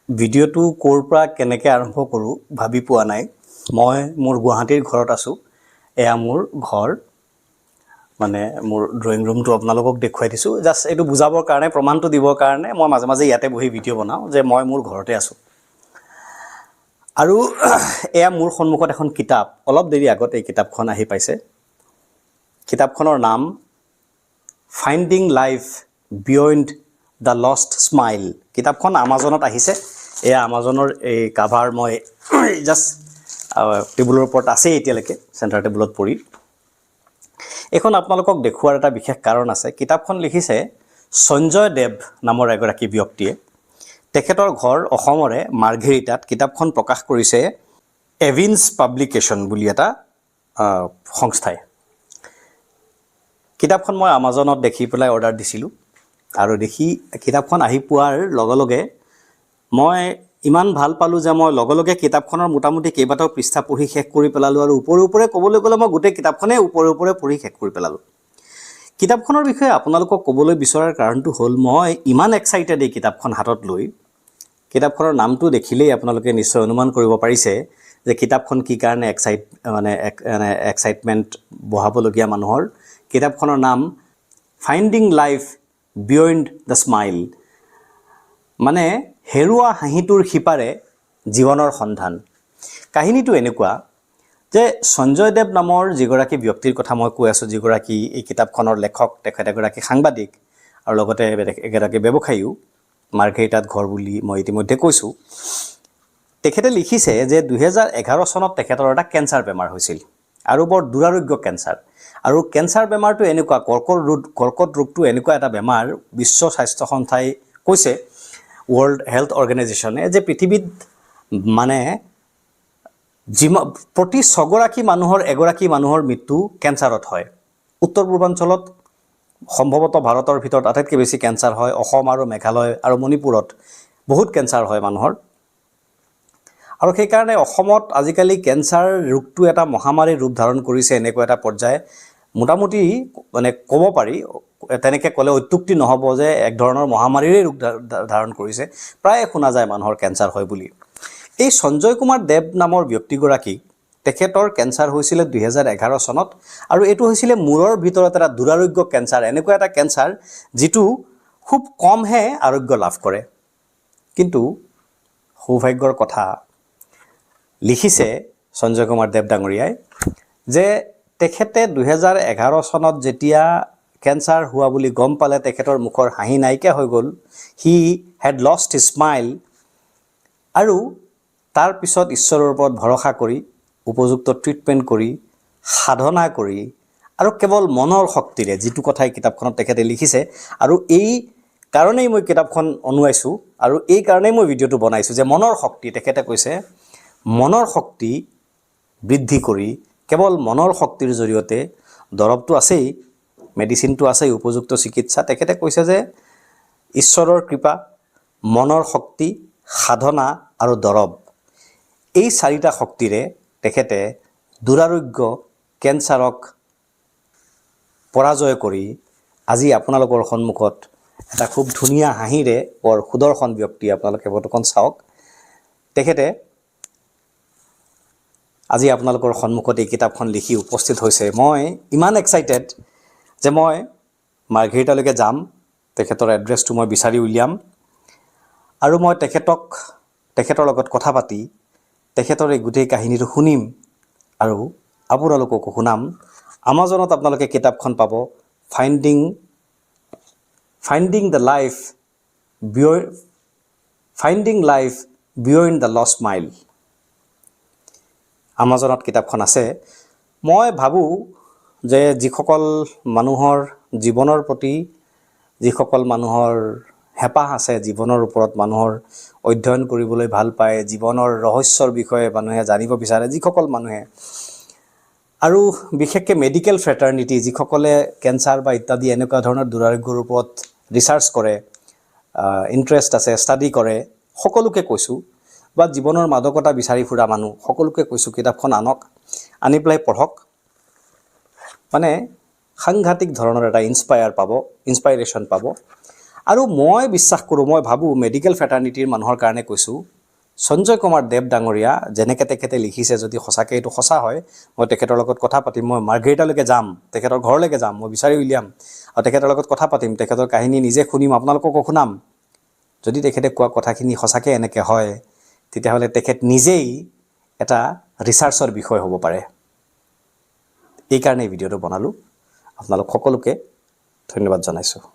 ভিডিঅ'টো ক'ৰ পৰা কেনেকৈ আৰম্ভ কৰোঁ ভাবি পোৱা নাই। মই মোৰ গুৱাহাটীৰ ঘৰত আছোঁ। এয়া মোৰ ঘৰ, মানে মোৰ ড্ৰয়িং ৰুমটো আপোনালোকক দেখুৱাই দিছোঁ। জাষ্ট এইটো বুজাবৰ কাৰণে, প্ৰমাণটো দিবৰ কাৰণে মই মাজে মাজে ইয়াতে বহি ভিডিঅ' বনাওঁ যে মই মোৰ ঘৰতে আছোঁ। আৰু এয়া মোৰ সন্মুখত এখন কিতাপ, অলপ দেৰি আগত এই কিতাপখন আহি পাইছে। কিতাপখনৰ নাম finding life beyond the lost smile. কিতাপখন আমাজনত আহিছে। এয়া আমাজনৰ এই কাভাৰ মই জাষ্ট টেবুলৰ ওপৰত আছেই এতিয়ালৈকে, চেণ্টাৰ টেবুলত পৰি। এইখন আপোনালোকক দেখুওৱাৰ এটা বিশেষ কাৰণ আছে। কিতাপখন লিখিছে সঞ্জয় দেৱ নামৰ এগৰাকী ব্যক্তিয়ে। তেখেতৰ ঘৰ অসমৰে মাৰ্ঘেৰিটাত। কিতাপখন প্ৰকাশ কৰিছে এভিন্স পাব্লিকেশ্যন বুলি এটা সংস্থাই। কিতাপখন মই আমাজনত দেখি পেলাই অৰ্ডাৰ দিছিলোঁ, আৰু দেখি কিতাপখন আহি পোৱাৰ লগে লগে মই ইমান ভাল পালোঁ যে মই লগে লগে কিতাপখনৰ মোটামুটি কেইবাটাও পৃষ্ঠা পঢ়ি শেষ কৰি পেলালোঁ। আৰু ওপৰে ক'বলৈ গ'লে মই গোটেই কিতাপখনেই ওপৰে পঢ়ি শেষ কৰি পেলালোঁ। কিতাপখনৰ বিষয়ে আপোনালোকক ক'বলৈ বিচৰাৰ কাৰণটো হ'ল, মই ইমান এক্সাইটেড এই কিতাপখন হাতত লৈ। কিতাপখনৰ নামটো দেখিলেই আপোনালোকে নিশ্চয় অনুমান কৰিব পাৰিছে যে কিতাপখন কি কাৰণে এক্সাইটমেণ্ট বঢ়াবলগীয়া মানুহৰ। কিতাপখনৰ নাম finding life beyond the smile, মানে হেৰুৱা হাঁহিটোৰ সিপাৰে জীৱনৰ সন্ধান। কাহিনীটো এনেকুৱা যে সঞ্জয় দেৱ নামৰ যিগৰাকী ব্যক্তিৰ কথা মই কৈ আছোঁ, যিগৰাকী এই কিতাপখনৰ লেখক, তেখেত এগৰাকী সাংবাদিক আৰু লগতে এগৰাকী ব্যৱসায়ীও। মাৰ্ঘেৰিটাত ঘৰ বুলি মই ইতিমধ্যে কৈছোঁ। তেখেতে লিখিছে যে 2011 চনত তেখেতৰ এটা কেঞ্চাৰ বেমাৰ হৈছিল, আৰু বৰ দুৰাৰোগ্য কেঞ্চাৰ। আৰু কেঞ্চাৰ বেমাৰটো এনেকুৱা, কৰ্কট ৰোগটো এনেকুৱা এটা বেমাৰ, বিশ্ব স্বাস্থ্য সংস্থাই কৈছে, ৱৰ্ল্ড হেল্থ অৰ্গেনাইজেশ্যনে, যে পৃথিৱীত মানে প্ৰতি 6গৰাকী মানুহৰ এগৰাকী মানুহৰ মৃত্যু কেঞ্চাৰত হয়। উত্তৰ পূৰ্বাঞ্চলত সম্ভৱতঃ ভাৰতৰ ভিতৰত আটাইতকৈ বেছি কেঞ্চাৰ হয়। অসম আৰু মেঘালয় আৰু মণিপুৰত বহুত কেঞ্চাৰ হয় মানুহৰ। আৰু সেইকাৰণে অসমত আজিকালি কেঞ্চাৰ ৰোগটো এটা মহামাৰীৰ ৰূপ ধাৰণ কৰিছে। এনেকুৱা এটা পৰ্যায় মোটামুটি মানে ক'ব পাৰি, তেনেকৈ ক'লে অত্যুক্তি নহ'ব যে এক ধৰণৰ মহামাৰীৰে ৰূপ ধাৰণ কৰিছে। প্ৰায়ে শুনা যায় মানুহৰ কেঞ্চাৰ হয় বুলি। এই সঞ্জয় কুমাৰ দেৱ নামৰ ব্যক্তিগৰাকী, তেখেতৰ কেঞ্চাৰ হৈছিলে 2011 চনত। আৰু এইটো হৈছিলে মূৰৰ ভিতৰত এটা দুৰাৰোগ্য কেঞ্চাৰ, এনেকুৱা এটা কেঞ্চাৰ যিটো খুব কমহে আৰোগ্য লাভ কৰে। কিন্তু সৌভাগ্যৰ কথা লিখিছে সঞ্জয় কুমাৰ দেৱ ডাঙৰীয়াই যে তেখেতে 2011 চনত যেতিয়া কেঞ্চাৰ হোৱা বুলি গম পালে, তেখেতৰ মুখৰ হাঁহি নাইকিয়া হৈ গ'ল। He had lost his smile. আৰু তাৰ পিছত ঈশ্বৰৰ ওপৰত ভৰসা কৰি, উপযুক্ত ট্ৰিটমেণ্ট কৰি, সাধনা কৰি, আৰু কেৱল মনৰ শক্তিৰে, যিটো কথাই কিতাপখনত তেখেতে লিখিছে। আৰু এই কাৰণেই মই কিতাপখন অনুৱাইছোঁ, আৰু এই কাৰণেই মই ভিডিঅ'টো বনাইছোঁ যে মনৰ শক্তি, তেখেতে কৈছে মনৰ শক্তি বৃদ্ধি কৰি, কেৱল মনৰ শক্তিৰ জৰিয়তে, দৰৱটো আছেই, মেডিচিনটো আছেই, উপযুক্ত চিকিৎসা। তেখেতে কৈছে যে ঈশ্বৰৰ কৃপা, মনৰ শক্তি, সাধনা আৰু দৰৱ, এই 4টা শক্তিৰে তেখেতে দুৰাৰোগ্য কেঞ্চাৰক পৰাজয় কৰি আজি আপোনালোকৰ সন্মুখত এটা খুব ধুনীয়া হাঁহিৰে, বৰ সুদৰ্শন ব্যক্তি, আপোনালোকে ফটোখন চাওক, তেখেতে আজি আপোনালোকৰ সন্মুখত এই কিতাপখন লিখি উপস্থিত হৈছে। মই ইমান এক্সাইটেড যে মই মাৰ্ঘেৰিটালৈকে যাম, তেখেতৰ এড্ৰেছটো মই বিচাৰি উলিয়াম, আৰু মই তেখেতৰ লগত কথা পাতি তেখেতৰ এই গোটেই কাহিনীটো শুনিম, আৰু আপোনালোককো শুনাম। আমাজনত আপোনালোকে কিতাপখন পাব, finding life beyond the lost smile. আমাজনত কিতাপখন আছে। মই ভাবোঁ যে যিসকল মানুহৰ জীৱনৰ প্ৰতি, যিসকল মানুহৰ হেঁপাহ আছে, জীৱনৰ ওপৰত মানুহৰ অধ্যয়ন কৰিবলৈ ভাল পায়, জীৱনৰ ৰহস্যৰ বিষয়ে মানুহে জানিব বিচাৰে, যিসকল মানুহে, আৰু বিশেষকৈ মেডিকেল ফ্ৰেটাৰ্নিটি, যিসকলে কেঞ্চাৰ বা ইত্যাদি এনেকুৱা ধৰণৰ দুৰাৰোগ্যৰ ওপৰত ৰিচাৰ্চ কৰে, ইণ্টাৰেষ্ট আছে, ষ্টাডি কৰে, সকলোকে কৈছোঁ, বা জীৱনৰ মাদকতা বিচাৰি ফুৰা মানুহ, সকলোকে কৈছোঁ কিতাপখন আনক, আনি পেলাই পঢ়ক। মানে সাংঘাতিক ধৰণৰ এটা ইনস্পাইৰেশ্যন পাব। আৰু মই বিশ্বাস কৰোঁ, মই ভাবোঁ মেডিকেল ফেটাৰ্নিটিৰ মানুহৰ কাৰণে কৈছোঁ, সঞ্জয় কুমাৰ দেৱ ডাঙৰীয়া যেনেকৈ তেখেতে লিখিছে, যদি সঁচাকৈ এইটো সঁচা হয়, মই তেখেতৰ লগত কথা পাতিম, মই মাৰ্ঘেৰিটালৈকে যাম, তেখেতৰ ঘৰলৈকে যাম, মই বিচাৰি উলিয়াম আৰু তেখেতৰ লগত কথা পাতিম, তেখেতৰ কাহিনী নিজে শুনিম, আপোনালোককো শুনাম। যদি তেখেতে কোৱা কথাখিনি সঁচাকৈ এনেকৈ হয়, তেতিয়াহ'লে তেখেত নিজেই এটা ৰিচাৰ্চৰ বিষয় হ'ব পাৰে। এইকাৰণে এই ভিডিঅ'টো বনালোঁ। আপোনালোক সকলোকে ধন্যবাদ জনাইছোঁ।